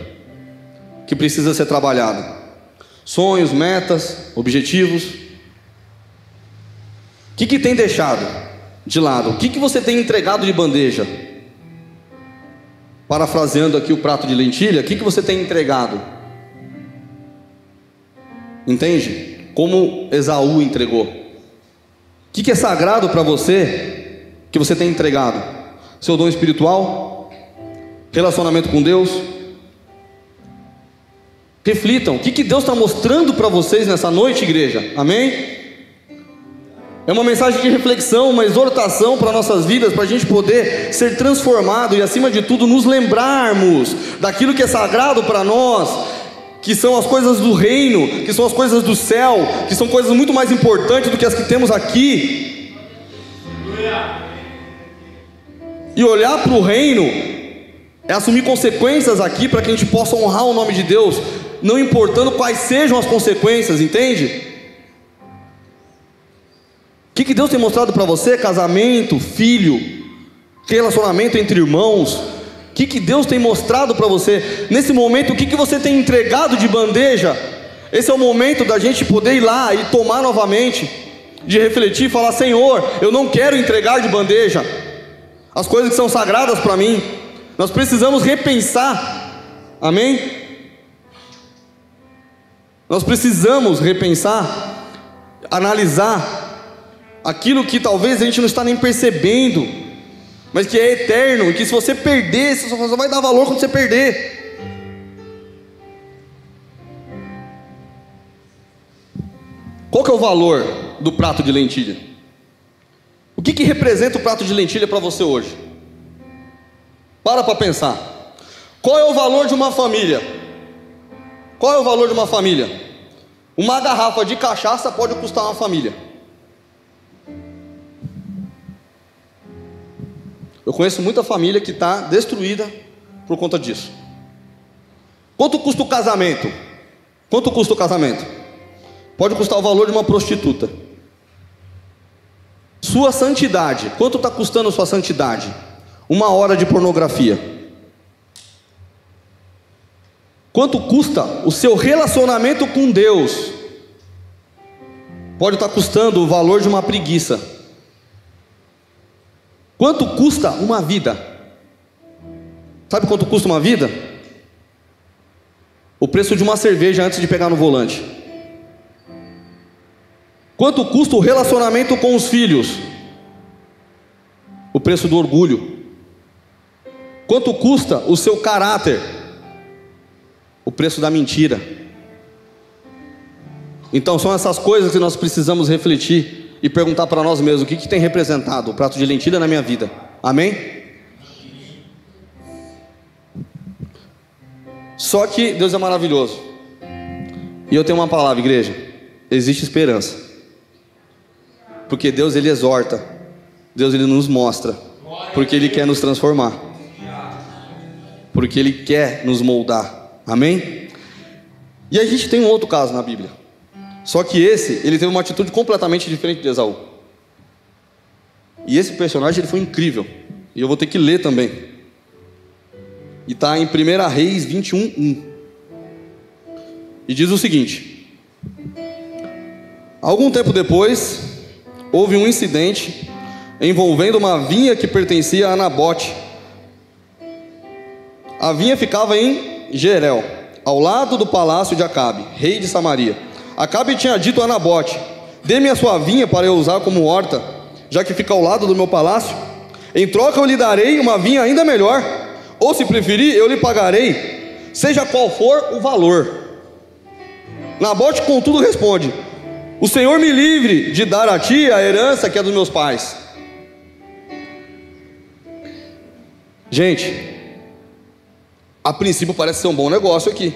que precisa ser trabalhada? Sonhos, metas, objetivos. O que tem deixado de lado? O que você tem entregado de bandeja? Parafraseando aqui o prato de lentilha, o que você tem entregado? Entende? Como Esaú entregou. O que é sagrado para você, que você tem entregado? Seu dom espiritual? Relacionamento com Deus? Reflitam, o que Deus está mostrando para vocês nessa noite, igreja? Amém? É uma mensagem de reflexão, uma exortação para nossas vidas, para a gente poder ser transformado e, acima de tudo, nos lembrarmos daquilo que é sagrado para nós, que são as coisas do reino, que são as coisas do céu, que são coisas muito mais importantes do que as que temos aqui. E olhar para o reino é assumir consequências aqui para que a gente possa honrar o nome de Deus, não importando quais sejam as consequências, entende? O que Deus tem mostrado para você? Casamento, filho, relacionamento entre irmãos. O que Deus tem mostrado para você? Nesse momento, o que você tem entregado de bandeja? Esse é o momento da gente poder ir lá e tomar novamente, de refletir e falar: Senhor, eu não quero entregar de bandeja as coisas que são sagradas para mim. Nós precisamos repensar. Amém? Nós precisamos repensar, analisar aquilo que talvez a gente não está nem percebendo, mas que é eterno, e que se você perder, você só vai dar valor quando você perder. Qual que é o valor do prato de lentilha? O que representa o prato de lentilha para você hoje? Para pensar. Qual é o valor de uma família? Qual é o valor de uma família? Uma garrafa de cachaça pode custar uma família. Eu conheço muita família que está destruída por conta disso. Quanto custa o casamento? Quanto custa o casamento? Pode custar o valor de uma prostituta. Sua santidade. Quanto está custando sua santidade? 1 hora de pornografia. Quanto custa o seu relacionamento com Deus? Pode estar custando o valor de uma preguiça. Quanto custa uma vida? Sabe quanto custa uma vida? O preço de uma cerveja antes de pegar no volante. Quanto custa o relacionamento com os filhos? O preço do orgulho. Quanto custa o seu caráter? O preço da mentira. Então são essas coisas que nós precisamos refletir e perguntar para nós mesmos: o que tem representado o prato de lentilha na minha vida? Amém? Só que Deus é maravilhoso, e eu tenho uma palavra, igreja: existe esperança, porque Deus, Ele exorta, Deus, Ele nos mostra, porque Ele quer nos transformar, porque Ele quer nos moldar. Amém? E a gente tem um outro caso na Bíblia, só que ele teve uma atitude completamente diferente de Esaú. E esse personagem, ele foi incrível, e eu vou ter que ler também. E está em 1 Reis 21:1. E diz o seguinte: algum tempo depois, houve um incidente envolvendo uma vinha que pertencia a Nabote. A vinha ficava em Jerel, ao lado do palácio de Acabe, rei de Samaria. Acabe tinha dito a Nabote: dê-me a sua vinha para eu usar como horta, já que fica ao lado do meu palácio. Em troca eu lhe darei uma vinha ainda melhor, ou se preferir, eu lhe pagarei, seja qual for o valor. Nabote, contudo, responde: o Senhor me livre de dar a ti a herança que é dos meus pais. Gente, a princípio parece ser um bom negócio aqui.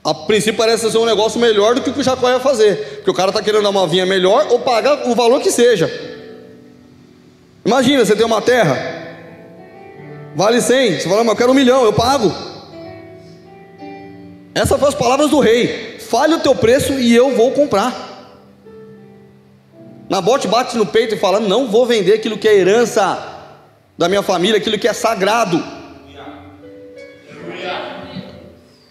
A princípio parece ser um negócio melhor do que o que o Jacó ia fazer, porque o cara está querendo dar uma vinha melhor ou pagar o valor que seja. Imagina, você tem uma terra, vale 100, você fala: mas eu quero 1 milhão, eu pago. Essas foram as palavras do rei. fale o teu preço e eu vou comprar. Nabote bate no peito e fala: não vou vender aquilo que é herança da minha família, aquilo que é sagrado.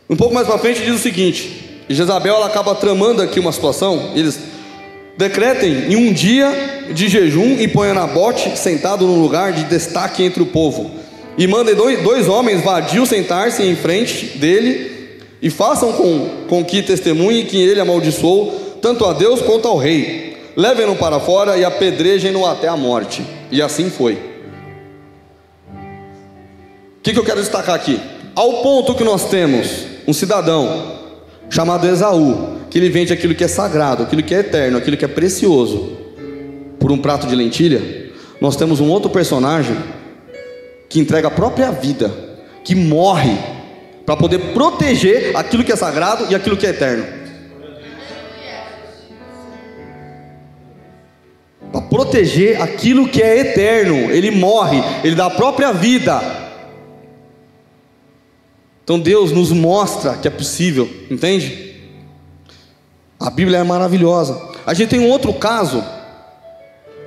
Um pouco mais para frente diz o seguinte: Jezabel, ela acaba tramando aqui uma situação. Eles decretem em um dia de jejum e ponham Nabote sentado num lugar de destaque entre o povo, e mandem dois homens vadios sentar-se em frente dele, e façam com que testemunhe que ele amaldiçoou tanto a Deus quanto ao rei. Levem-no para fora e apedrejem-no até a morte. E assim foi. O que eu quero destacar aqui? Ao ponto que nós temos um cidadão chamado Esaú, que ele vende aquilo que é sagrado, aquilo que é eterno, aquilo que é precioso, por um prato de lentilha. Nós temos um outro personagem que entrega a própria vida, que morre para poder proteger aquilo que é sagrado e aquilo que é eterno. Para proteger aquilo que é eterno, ele morre, ele dá a própria vida. Então Deus nos mostra que é possível, entende? A Bíblia é maravilhosa. A gente tem um outro caso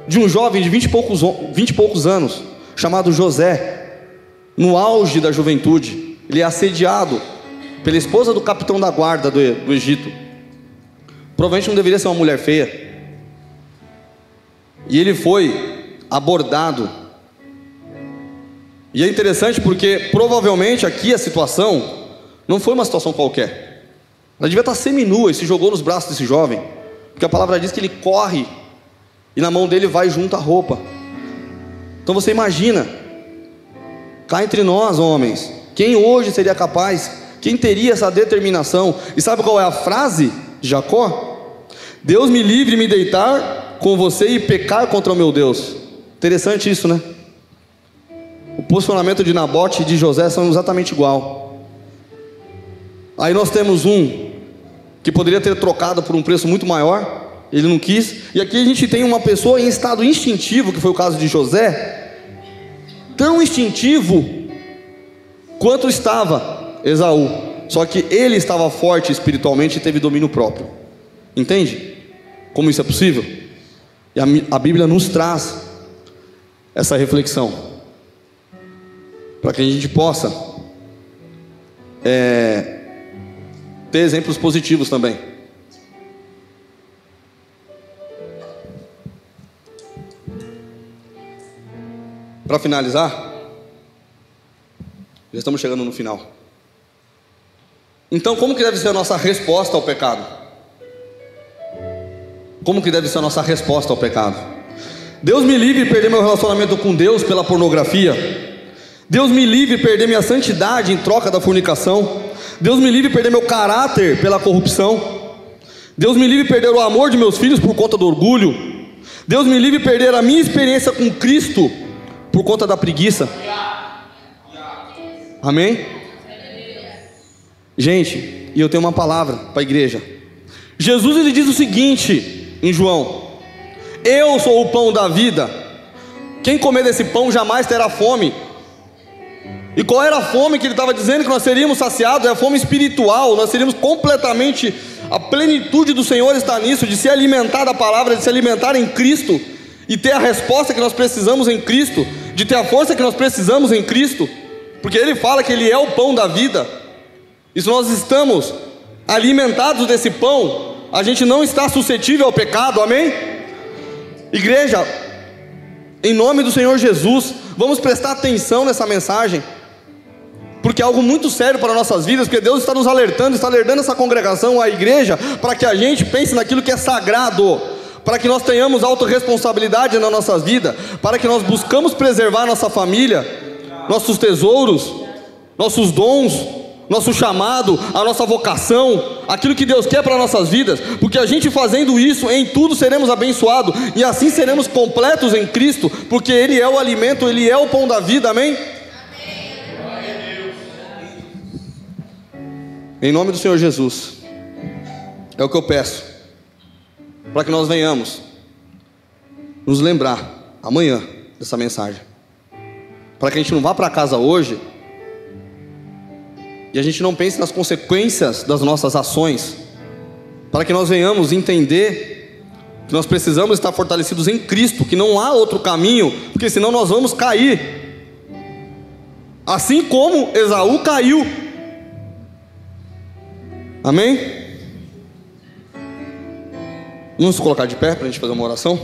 de um jovem de 20 e poucos anos, chamado José, no auge da juventude. Ele é assediado pela esposa do capitão da guarda do Egito. Provavelmente não deveria ser uma mulher feia. E ele foi abordado. E é interessante porque provavelmente aqui a situação não foi uma situação qualquer. Ela devia estar seminua e se jogou nos braços desse jovem, porque a palavra diz que ele corre e na mão dele vai junto a roupa. Então você imagina, cá entre nós homens, quem hoje seria capaz, quem teria essa determinação? E sabe qual é a frase de Jacó? Deus me livre de me deitar com você e pecar contra o meu Deus. Interessante isso, né? O posicionamento de Nabote e de José são exatamente igual. Aí nós temos um que poderia ter trocado por um preço muito maior, ele não quis. E aqui a gente tem uma pessoa em estado instintivo, que foi o caso de José, tão instintivo quanto estava Esaú, só que ele estava forte espiritualmente e teve domínio próprio. Entende como isso é possível? E a Bíblia nos traz essa reflexão para que a gente possa ter exemplos positivos também. Para finalizar, já estamos chegando no final. Então, como que deve ser a nossa resposta ao pecado? Como que deve ser a nossa resposta ao pecado? Deus me livre de perder meu relacionamento com Deus pela pornografia. Deus me livre de perder minha santidade em troca da fornicação. Deus me livre de perder meu caráter pela corrupção. Deus me livre de perder o amor de meus filhos por conta do orgulho. Deus me livre de perder a minha experiência com Cristo por conta da preguiça. Amém? Gente, e eu tenho uma palavra para a igreja. Jesus, ele diz o seguinte em João: eu sou o pão da vida. Quem comer desse pão jamais terá fome. E qual era a fome que ele estava dizendo que nós seríamos saciados? É a fome espiritual. Nós seríamos completamente, a plenitude do Senhor está nisso, de se alimentar da palavra, de se alimentar em Cristo, e ter a resposta que nós precisamos em Cristo, de ter a força que nós precisamos em Cristo, porque Ele fala que Ele é o pão da vida. E se nós estamos alimentados desse pão, a gente não está suscetível ao pecado, amém? Igreja, em nome do Senhor Jesus, vamos prestar atenção nessa mensagem, porque é algo muito sério para nossas vidas, porque Deus está nos alertando, está alertando essa congregação, a igreja, para que a gente pense naquilo que é sagrado, para que nós tenhamos autorresponsabilidade na nossa vida, para que nós buscamos preservar nossa família, nossos tesouros, nossos dons, nosso chamado, a nossa vocação, aquilo que Deus quer para nossas vidas, porque a gente fazendo isso, em tudo seremos abençoados, e assim seremos completos em Cristo, porque Ele é o alimento, Ele é o pão da vida, amém? Em nome do Senhor Jesus, é o que eu peço, para que nós venhamos nos lembrar amanhã dessa mensagem, para que a gente não vá para casa hoje e a gente não pense nas consequências das nossas ações, para que nós venhamos entender que nós precisamos estar fortalecidos em Cristo, que não há outro caminho, porque senão nós vamos cair, assim como Esaú caiu. Amém? Vamos nos colocar de pé para a gente fazer uma oração?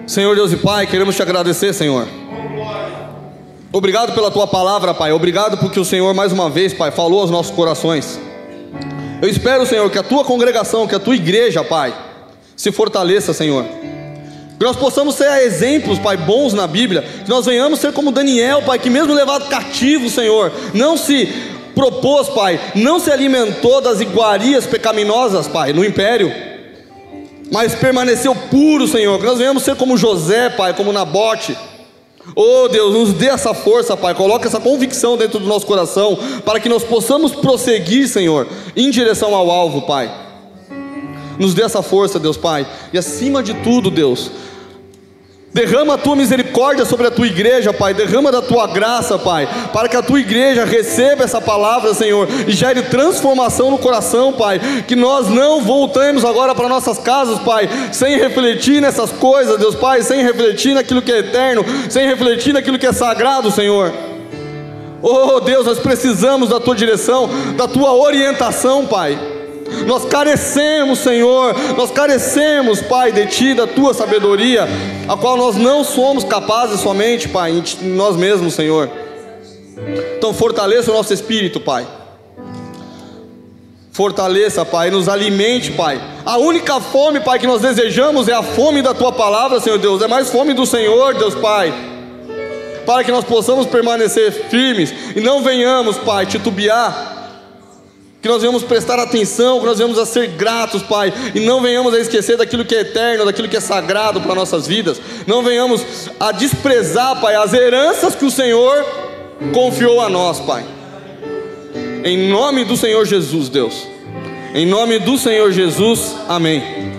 Senhor Deus e Pai, queremos te agradecer, Senhor. Obrigado pela tua palavra, Pai. Obrigado porque o Senhor mais uma vez, Pai, falou aos nossos corações. Eu espero, Senhor, que a tua congregação, que a tua igreja, Pai, se fortaleça, Senhor. Que nós possamos ser exemplos, Pai, bons na Bíblia. Que nós venhamos ser como Daniel, Pai, que mesmo levado cativo, Senhor, não se propôs, Pai, não se alimentou das iguarias pecaminosas, Pai, no império, mas permaneceu puro, Senhor. Que nós venhamos ser como José, Pai, como Nabote. Oh Deus, nos dê essa força, Pai. Coloque essa convicção dentro do nosso coração, para que nós possamos prosseguir, Senhor, em direção ao alvo, Pai. Nos dê essa força, Deus, Pai. E acima de tudo, Deus, derrama a tua misericórdia sobre a tua igreja, Pai. Derrama da tua graça, Pai, para que a tua igreja receba essa palavra, Senhor, e gere transformação no coração, Pai. Que nós não voltemos agora para nossas casas, Pai, sem refletir nessas coisas, Deus, Pai, sem refletir naquilo que é eterno, sem refletir naquilo que é sagrado, Senhor. Oh Deus, nós precisamos da tua direção, da tua orientação, Pai. Nós carecemos, Senhor, nós carecemos, Pai, de Ti, da Tua sabedoria, a qual nós não somos capazes somente, Pai, em nós mesmos, Senhor. Então fortaleça o nosso espírito, Pai. Fortaleça, Pai, nos alimente, Pai. A única fome, Pai, que nós desejamos é a fome da Tua palavra, Senhor Deus. É mais fome do Senhor, Deus, Pai, para que nós possamos permanecer firmes e não venhamos, Pai, titubear. Que nós venhamos prestar atenção, que nós venhamos a ser gratos, Pai, e não venhamos a esquecer daquilo que é eterno, daquilo que é sagrado para nossas vidas. Não venhamos a desprezar, Pai, as heranças que o Senhor confiou a nós, Pai. Em nome do Senhor Jesus, Deus. Em nome do Senhor Jesus, amém.